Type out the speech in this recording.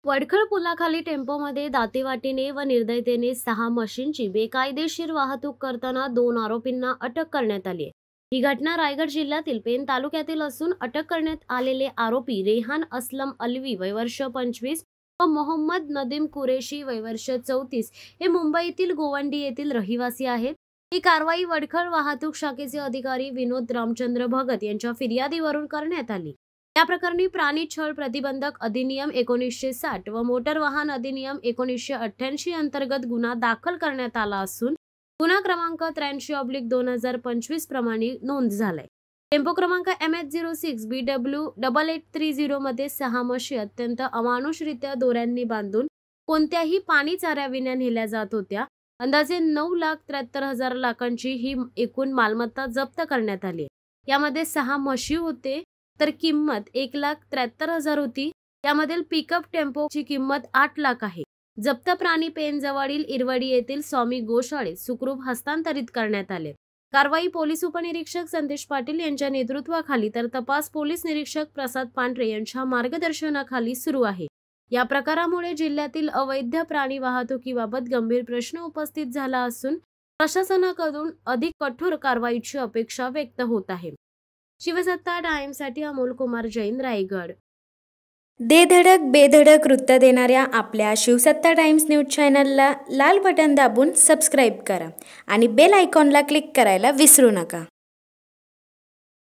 वडखळ पुलाखाली टेम्पोमध्ये दातेवाटीने व निर्दयतेने 6 म्हशींची बेकायदेशीर वाहतूक करताना 2 आरोपींना अटक करण्यात आली आहे। ही घटना रायगड जिल्ह्यातील पेण तालुक्यातील असून अटक करण्यात आलेले आरोपी रेहान असलम अलवी वय वर्ष 25 व मोहम्मद नदीम कुरेशी वय वर्ष 34 हे मुंबईतील गोवंडी येथील रहिवासी आहेत। ही कारवाई वडखळ वाहतूक शाखेचे अधिकारी विनोद रामचंद्र भगत यांच्या फिर्यादीवरून करण्यात आली। या प्रकरणी प्राणी छळ प्रतिबंधक अधिनियम 1960 व मोटर वाहन अधिनियम 1988 अंतर्गत गुन्हा दाखल करण्यात आला असून गुन्हा क्रमांक 83/2025 प्रमाणे नोंद झालाय। टेम्पो क्रमांक MH06BW8830 मध्ये 6 म्हशी अत्यंत अमानुषरित्या दोऱ्यांनी बांधून कोणत्याही पाणी चाऱ्याविना नेल्या जात होत्या। अंदाजे 9,73,000 लाखांची ही एकूण मालमत्ता जप्त करण्यात आली। यामध्ये 6 म्हशी होते तर किंमत 1,73,000 होती। यामधील पिकअप टेम्पोची किंमत 8 लाख आहे। जप्त प्राणी पेण जवळील इरवडी येथील स्वामी गोशाळेत सुखरूप हस्तांतरित करण्यात आले। कारवाई पोलीस उपनिरीक्षक संदेश पाटील यांच्या नेतृत्वाखाली तर तपास पोलीस निरीक्षक प्रसाद पांढरे यांच्या मार्गदर्शनाखाली सुरू आहे। या प्रकारामुळे जिल्ह्यातील अवैध प्राणी वाहतुकीबाबत गंभीर प्रश्न उपस्थित झाला असून प्रशासनाकडून अधिक कठोर कारवाईची अपेक्षा व्यक्त होत आहे। शिवसत्ता टाइम्ससाठी अमोल कुमार जैन, रायगड। दे धडक बेधडक वृत्त देणाऱ्या आपल्या शिवसत्ता टाइम्स न्यूज चॅनलला लाल बटन दाबून सबस्क्राईब करा आणि बेल आयकॉनला क्लिक करायला विसरू नका।